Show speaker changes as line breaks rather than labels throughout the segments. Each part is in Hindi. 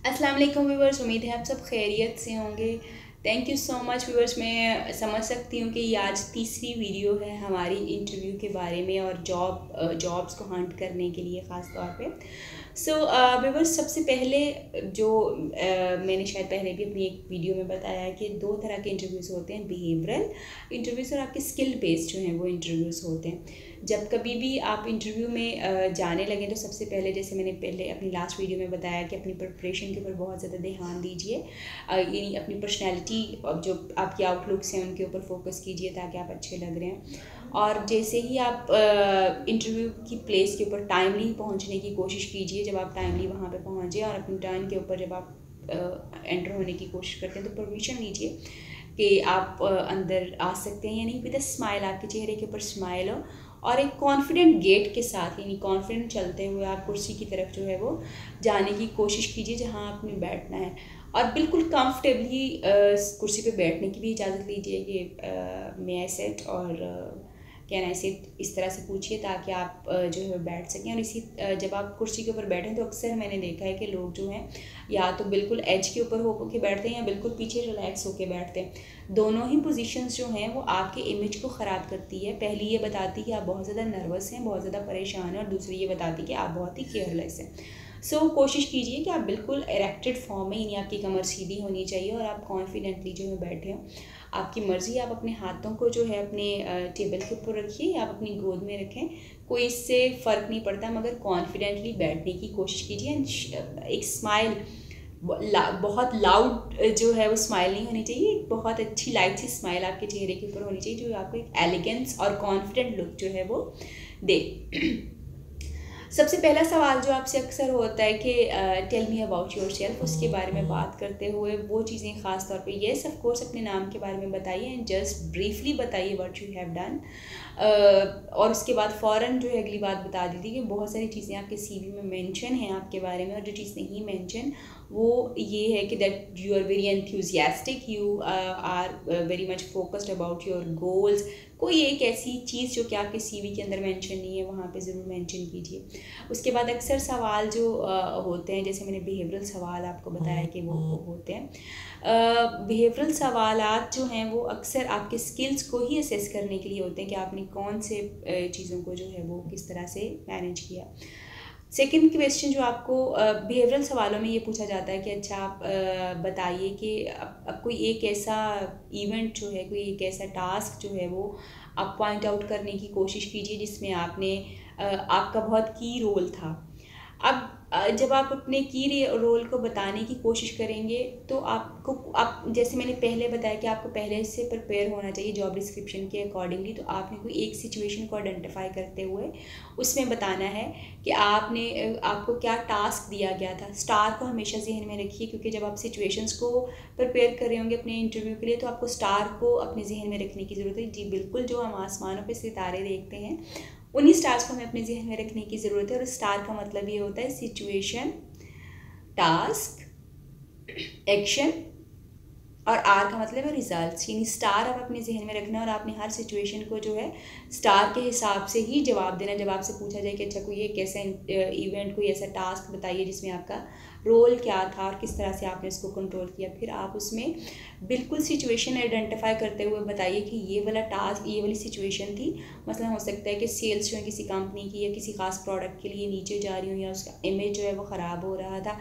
अस्सलाम वालेकुम व्यूवर्स, उम्मीद है आप सब खैरियत से होंगे। Thank you so much viewers. मैं समझ सकती हूँ कि ये आज तीसरी वीडियो है हमारी इंटरव्यू के बारे में और जॉब्स को हंट करने के लिए ख़ास तौर पे। सो व्यूवर्स, सबसे पहले जो मैंने शायद पहले भी अपनी एक वीडियो में बताया है कि दो तरह के इंटरव्यूज़ होते हैं, बिहेवियरल इंटरव्यूज़ और आपके स्किल बेस्ड जो हैं वो इंटरव्यूज़ होते हैं। जब कभी भी आप इंटरव्यू में जाने लगें तो सबसे पहले, जैसे मैंने पहले अपनी लास्ट वीडियो में बताया, कि अपनी प्रिपरेशन के ऊपर बहुत ज़्यादा ध्यान दीजिए। यानी अपनी पर्सनैलिटी, जो आपकी आउटलुक्स हैं उनके ऊपर फोकस कीजिए ताकि आप अच्छे लग रहे हैं। और जैसे ही आप इंटरव्यू की प्लेस के ऊपर टाइमली पहुंचने की कोशिश कीजिए। जब आप टाइमली वहां पे पहुंचे और अपनी टर्न के ऊपर जब आप एंटर होने की कोशिश करते हैं तो परमिशन लीजिए कि आप अंदर आ सकते हैं या नहीं, विद अ स्माइल, आपके चेहरे के ऊपर स्माइल हो और एक कॉन्फिडेंट गेट के साथ, यानी कॉन्फिडेंट चलते हुए आप कुर्सी की तरफ जो है वो जाने की कोशिश कीजिए जहां आपने बैठना है। और बिल्कुल कंफर्टेबली कुर्सी पे बैठने की भी इजाज़त लीजिए कि मे आई सेट और कैन आई सिट, इस तरह से पूछिए ताकि आप जो है बैठ सकें। और इसी जब आप कुर्सी के ऊपर बैठें तो अक्सर मैंने देखा है कि लोग जो हैं या तो बिल्कुल एज के ऊपर होकर के बैठते हैं या बिल्कुल पीछे रिलैक्स होकर बैठते हैं। दोनों ही पोजीशंस जो हैं वो आपके इमेज को ख़राब करती है। पहली ये बताती है कि आप बहुत ज़्यादा नर्वस हैं, बहुत ज़्यादा परेशान हैं, और दूसरी ये बताती है कि आप बहुत ही केयरलेस हैं। सो कोशिश कीजिए कि आप बिल्कुल इरेक्टेड फॉर्म में, यानी आपकी कमर सीधी होनी चाहिए और आप कॉन्फिडेंटली जो है बैठे हों। आपकी मर्ज़ी, आप अपने हाथों को जो है अपने टेबल के ऊपर रखिए या आप अपनी गोद में रखें, कोई इससे फ़र्क नहीं पड़ता, मगर कॉन्फिडेंटली बैठने की कोशिश कीजिए। एक स्माइल, बहुत लाउड जो है वो स्माइल नहीं होनी चाहिए, एक बहुत अच्छी लाइट सी स्माइल आपके चेहरे के ऊपर होनी चाहिए जो आपको एक एलिगेंस और कॉन्फिडेंट लुक जो है वो दे। सबसे पहला सवाल जो आपसे अक्सर होता है कि tell me about yourself, उसके बारे में बात करते हुए वो चीज़ें ख़ास तौर पे, येस ऑफ कोर्स अपने नाम के बारे में बताइए एंड जस्ट ब्रीफली बताइए व्हाट यू हैव डन। और उसके बाद फ़ौरन जो है अगली बात बता दीजिए कि बहुत सारी चीज़ें आपके सीवी में मेंशन हैं आपके बारे में, और जो चीज़ नहीं मेंशन वो ये है कि that you are very enthusiastic, you are very much focused about your goals. कोई एक ऐसी चीज़ जो कि आपके सीवी के अंदर मेंशन नहीं है वहाँ पे ज़रूर मेंशन कीजिए। उसके बाद अक्सर सवाल जो होते हैं, जैसे मैंने बिहेवियरल सवाल आपको बताया कि वो होते हैं। बिहेवियरल सवालात जो हैं वो अक्सर आपके स्किल्स को ही असेस करने के लिए होते हैं कि आपने कौन से चीज़ों को जो है वो किस तरह से मैनेज किया। सेकंड क्वेश्चन जो आपको बिहेवियरल सवालों में ये पूछा जाता है कि अच्छा आप बताइए कि अब कोई एक ऐसा इवेंट जो है, कोई एक ऐसा टास्क जो है वो आप पॉइंट आउट करने की कोशिश कीजिए जिसमें आपने आपका बहुत की रोल था। अब जब आप अपने की रोल को बताने की कोशिश करेंगे तो आपको, आप जैसे मैंने पहले बताया कि आपको पहले से प्रिपेयर होना चाहिए जॉब डिस्क्रिप्शन के अकॉर्डिंगली। तो आपने कोई एक सिचुएशन को आइडेंटिफाई करते हुए उसमें बताना है कि आपको क्या टास्क दिया गया था। स्टार को हमेशा जहन में रखिए, क्योंकि जब आप सिचुएशंस को प्रिपेयर कर रहे होंगे अपने इंटरव्यू के लिए तो आपको स्टार को अपने जहन में रखने की ज़रूरत है। जी बिल्कुल, जो हम आसमानों पे सितारे देखते हैं उन्हीं स्टार्स को हमें अपने जहन में रखने की ज़रूरत है। और स्टार का मतलब ये होता है सिचुएशन, टास्क, एक्शन, और आर का मतलब है रिजल्ट्स। यानी स्टार आप अपने जहन में रखना और आपने हर सिचुएशन को जो है स्टार के हिसाब से ही जवाब देना। जब आपसे पूछा जाए कि अच्छा कोई एक ऐसा इवेंट, कोई ऐसा टास्क बताइए जिसमें आपका रोल क्या था और किस तरह से आपने इसको कंट्रोल किया, फिर आप उसमें बिल्कुल सिचुएशन आइडेंटिफाई करते हुए बताइए कि ये वाला टास्क, ये वाली सिचुएशन थी। मसलन हो सकता है कि सेल्स जो है किसी कंपनी की या किसी खास प्रोडक्ट के लिए नीचे जा रही हूँ, या उसका इमेज जो है वो ख़राब हो रहा था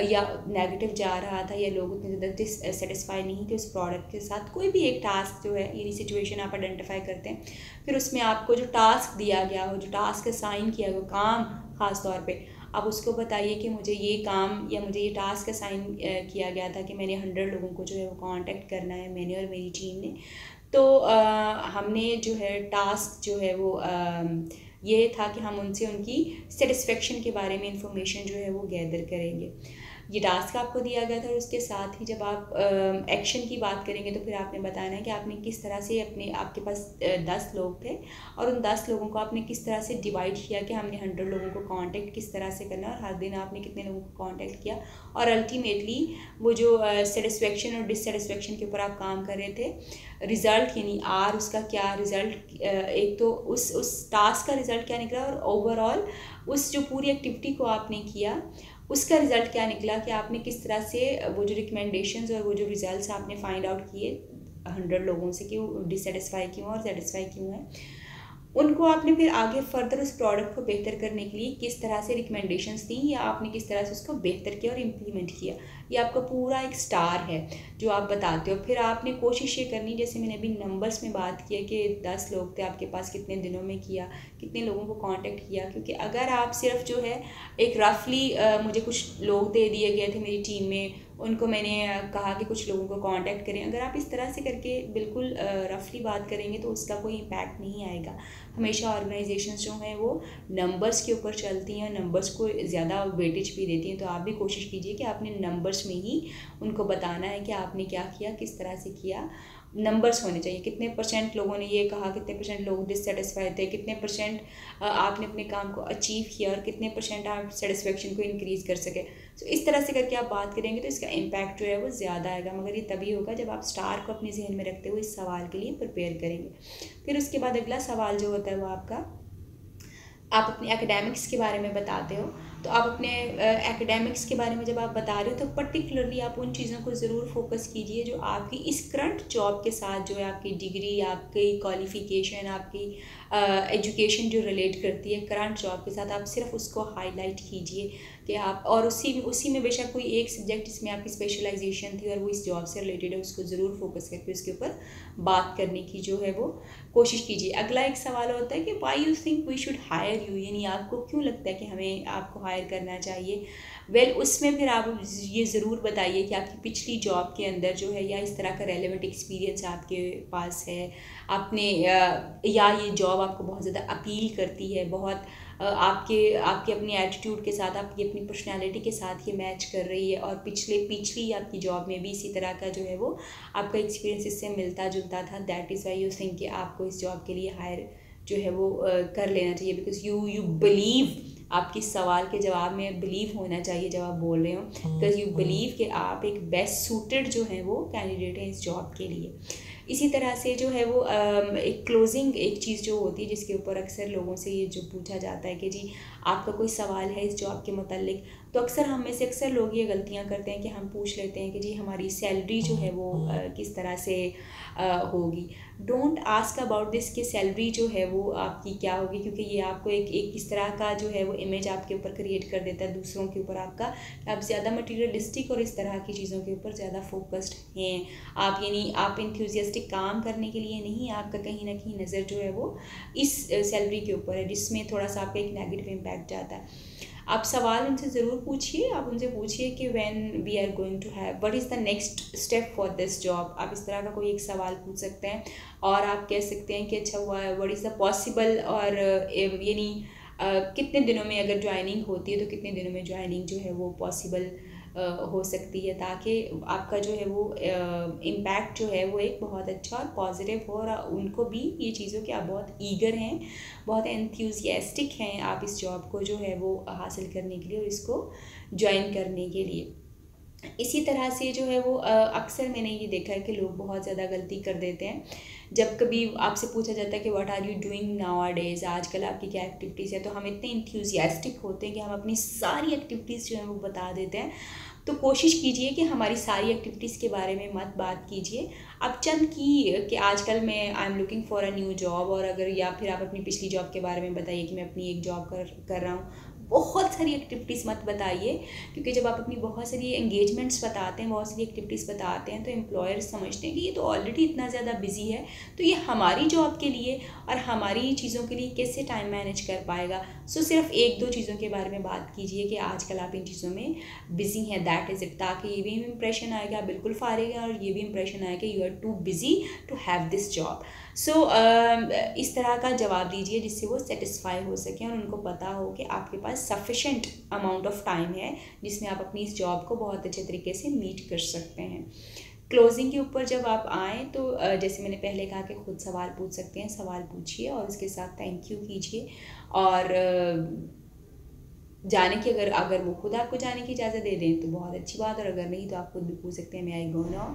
या नेगेटिव जा रहा था, या लोग उतने ज़्यादा सेटिस्फाई नहीं थे उस प्रोडक्ट के साथ। कोई भी एक टास्क जो है, यानी सिचुएशन आप आइडेंटिफाई करते हैं, फिर उसमें आपको जो टास्क दिया गया हो, जो टास्क असाइन किया गया काम, ख़ास तौर पे आप उसको बताइए कि मुझे ये काम या मुझे ये टास्क असाइन किया गया था कि मैंने 100 लोगों को जो है वो कांटेक्ट करना है, मैंने और मेरी टीम ने। तो हमने जो है टास्क जो है वो ये था कि हम उनसे उनकी सेटिस्फेक्शन के बारे में इंफॉर्मेशन जो है वो गैदर करेंगे। ये टास्क आपको दिया गया था। और उसके साथ ही जब आप एक्शन की बात करेंगे तो फिर आपने बताना है कि आपने किस तरह से आपके पास 10 लोग थे और उन 10 लोगों को आपने किस तरह से डिवाइड किया कि हमने 100 लोगों को कांटेक्ट किस तरह से करना, और हर दिन आपने कितने लोगों को कांटेक्ट किया, और अल्टीमेटली वो जो सेटिस्फेक्शन और डिससेटिस्फेक्शन के ऊपर आप काम कर रहे थे, रिज़ल्ट यानी आर, उसका क्या रिज़ल्ट, एक तो उस टास्क का रिज़ल्ट क्या निकला और ओवरऑल उस जो पूरी एक्टिविटी को आपने किया, उसका रिज़ल्ट क्या निकला कि आपने किस तरह से वो जो रिकमेंडेशंस और वो जो रिज़ल्ट्स आपने फाइंड आउट किए 100 लोगों से कि वो डिससेटिस्फाई क्यों और सेटिस्फाई क्यों है, उनको आपने फिर आगे फर्दर उस प्रोडक्ट को बेहतर करने के लिए किस तरह से रिकमेंडेशंस दी या आपने किस तरह से उसको बेहतर किया और इम्प्लीमेंट किया। ये आपका पूरा एक स्टार है जो आप बताते हो। फिर आपने कोशिश ये करनी, जैसे मैंने अभी नंबर्स में बात किया कि 10 लोग थे आपके पास, कितने दिनों में किया, कितने लोगों को कांटेक्ट किया। क्योंकि अगर आप सिर्फ जो है एक रफली मुझे कुछ लोग दे दिए गए थे मेरी टीम में, उनको मैंने कहा कि कुछ लोगों को कांटेक्ट करें, अगर आप इस तरह से करके बिल्कुल रफली बात करेंगे तो उसका कोई इम्पैक्ट नहीं आएगा। हमेशा ऑर्गेनाइजेशंस जो हैं वो नंबर्स के ऊपर चलती हैं, नंबर्स को ज़्यादा वेटेज भी देती हैं। तो आप भी कोशिश कीजिए कि आपने नंबर्स में ही उनको बताना है कि आपने क्या किया, किस तरह से किया। नंबर्स होने चाहिए, कितने परसेंट लोगों ने ये कहा, कितने परसेंट लोग डिससेटिस्फाइड थे, कितने परसेंट आपने अपने काम को अचीव किया और कितने परसेंट आप सेटिस्फेक्शन को इंक्रीज़ कर सके। तो इस तरह से करके आप बात करेंगे तो इसका इम्पैक्ट जो है वो ज़्यादा आएगा। मगर ये तभी होगा जब आप स्टार को अपने जहन में रखते हुए इस सवाल के लिए प्रिपेयर करेंगे। फिर उसके बाद अगला सवाल जो होता है वो आपका, आप अपने एकेडमिक्स के बारे में बताते हो। तो आप अपने एकेडमिक्स के बारे में जब आप बता रहे हो तो पर्टिकुलरली आप उन चीज़ों को ज़रूर फोकस कीजिए जो आपकी इस करंट जॉब के साथ जो है, आपकी डिग्री, आपकी क्वालिफ़िकेशन, आपकी एजुकेशन जो रिलेट करती है करंट जॉब के साथ, आप सिर्फ उसको हाईलाइट कीजिए कि आप, और उसी में बेशक कोई एक सब्जेक्ट जिसमें आपकी स्पेशलाइजेशन थी और वो इस जॉब से रिलेटेड है, उसको ज़रूर फोकस करके उसके ऊपर बात करने की जो है वो कोशिश कीजिए। अगला एक सवाल होता है कि why you think we should hire you, यानी आपको क्यों लगता है कि हमें आपको हायर करना चाहिए। उसमें फिर आप ये ज़रूर बताइए कि आपकी पिछली जॉब के अंदर जो है या इस तरह का रेलेवेंट एक्सपीरियंस आपके पास है, आपने या ये जॉब आपको बहुत ज़्यादा अपील करती है, बहुत आपके अपनी एटीट्यूड के साथ, आपकी अपनी पर्सनालिटी के साथ ये मैच कर रही है, और पिछली आपकी जॉब में भी इसी तरह का जो है वो आपका एक्सपीरियंस इससे मिलता जुलता था। That is why you think कि आपको इस जॉब के लिए हायर जो है वो कर लेना चाहिए। बिकॉज यू बिलीव, आपके सवाल के जवाब में बिलीव होना चाहिए जब आप बोल रहे हो, बिकॉज यू बिलीव कि आप एक बेस्ट सूटेड जो है वो कैंडिडेट हैं इस जॉब के लिए। इसी तरह से जो है वो एक क्लोजिंग एक चीज़ जो होती है जिसके ऊपर अक्सर लोगों से ये जो पूछा जाता है कि जी आपका कोई सवाल है इस जॉब के मुतालिक, तो अक्सर हम में से अक्सर लोग ये गलतियां करते हैं कि हम पूछ लेते हैं कि जी हमारी सैलरी जो है वो किस तरह से होगी। डोंट आस्क अबाउट दिस कि सैलरी जो है वो आपकी क्या होगी, क्योंकि ये आपको एक इस तरह का जो है वो इमेज आपके ऊपर क्रिएट कर देता है दूसरों के ऊपर आपका, आप ज़्यादा मटीरियलिस्टिक और इस तरह की चीज़ों के ऊपर ज़्यादा फोकस्ड हैं आप, यानी आप इंथ्यूजियास्टिक काम करने के लिए नहीं, आपका कहीं ना कहीं नज़र जो है वो इस सैलरी के ऊपर है, जिसमें थोड़ा सा आपका एक नेगेटिव इम्पैक्ट जाता है। आप सवाल उनसे ज़रूर पूछिए, आप उनसे पूछिए कि when we are going to have, what is the next step for this job. आप इस तरह का कोई एक सवाल पूछ सकते हैं, और आप कह सकते हैं कि अच्छा हुआ है, व्हाट इज़ द पॉसिबल, और यानी कितने दिनों में अगर ज्वाइनिंग होती है तो कितने दिनों में ज्वाइनिंग जो है वो पॉसिबल हो सकती है, ताकि आपका जो है वो इम्पैक्ट जो है वो एक बहुत अच्छा और पॉजिटिव हो, और उनको भी ये चीज़ों कि आप बहुत ईगर हैं, बहुत एंथ्यूजियास्टिक हैं आप इस जॉब को जो है वो हासिल करने के लिए और इसको ज्वाइन करने के लिए। इसी तरह से जो है वो अक्सर मैंने ये देखा है कि लोग बहुत ज़्यादा गलती कर देते हैं। जब कभी आपसे पूछा जाता है कि what are you doing nowadays, आजकल आपकी क्या एक्टिविटीज़ है, तो हम इतने इंथ्यूजियास्टिक होते हैं कि हम अपनी सारी एक्टिविटीज़ जो है वो बता देते हैं। तो कोशिश कीजिए कि हमारी सारी एक्टिविटीज़ के बारे में मत बात कीजिए, आप चंद की कि आजकल मैं I am looking for a new job, और अगर या फिर आप अपनी पिछली जॉब के बारे में बताइए कि मैं अपनी एक जॉब कर रहा हूँ। बहुत सारी एक्टिविटीज़ मत बताइए, क्योंकि जब आप अपनी बहुत सारी एंगेजमेंट्स बताते हैं, बहुत सारी एक्टिविटीज़ बताते हैं, तो एम्प्लॉयर्स समझते हैं कि ये तो ऑलरेडी इतना ज़्यादा बिजी है, तो ये हमारी जॉब के लिए और हमारी चीज़ों के लिए कैसे टाइम मैनेज कर पाएगा। सो सिर्फ एक दो चीज़ों के बारे में बात कीजिए कि आजकल आप इन चीज़ों में बिजी हैं, दैट इज़ इट, ताकि ये भी इंप्रेशन आएगा आप बिल्कुल फारिग हैं, और ये भी इंप्रेशन आएगा you are too busy to have this job. So इस तरह का जवाब दीजिए जिससे वो सेटिस्फाई हो सकें और उनको पता हो कि आपके पास सफिशेंट अमाउंट ऑफ टाइम है जिसमें आप अपनी इस जॉब को बहुत अच्छे तरीके से मीट कर सकते हैं। क्लोजिंग के ऊपर जब आप आएँ तो जैसे मैंने पहले कहा कि खुद सवाल पूछ सकते हैं, सवाल पूछिए और उसके साथ थैंक यू कीजिए, और जाने की अगर वो खुद आपको जाने की इजाज़त दे दें तो बहुत अच्छी बात, और अगर नहीं तो आप खुद भी पूछ सकते हैं मैं आई गो नाउ,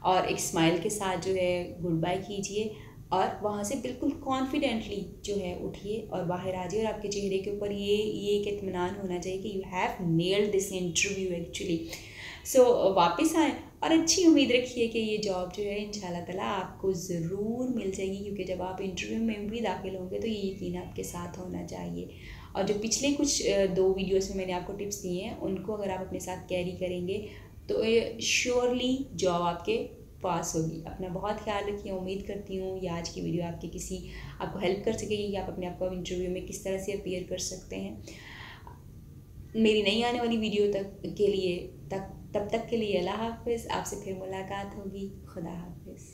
और एक स्माइल के साथ जो है गुड बाय कीजिए। और वहाँ से बिल्कुल कॉन्फिडेंटली जो है उठिए और बाहर आ जाइए, और आपके चेहरे के ऊपर ये एक इत्मीनान होना चाहिए कि you have nailed this interview actually. So वापस आए और अच्छी उम्मीद रखिए कि ये जॉब जो है इंशाल्लाह ताला आपको ज़रूर मिल जाएगी, क्योंकि जब आप इंटरव्यू में भी दाखिल होंगे तो ये यकीन आपके साथ होना चाहिए। और जो पिछले कुछ 2 वीडियोस में मैंने आपको टिप्स दिए हैं, उनको अगर आप अपने साथ कैरी करेंगे तो ये श्योरली जॉब आपके पास होगी। अपना बहुत ख्याल रखिए। उम्मीद करती हूँ ये आज की वीडियो आपको हेल्प कर सकेगी कि आप अपने आप को इंटरव्यू में किस तरह से अपीयर कर सकते हैं। मेरी नई आने वाली वीडियो तब तक के लिए अल्लाह हाफ़िज़। आपसे फिर मुलाकात होगी। खुदा हाफ़िज़।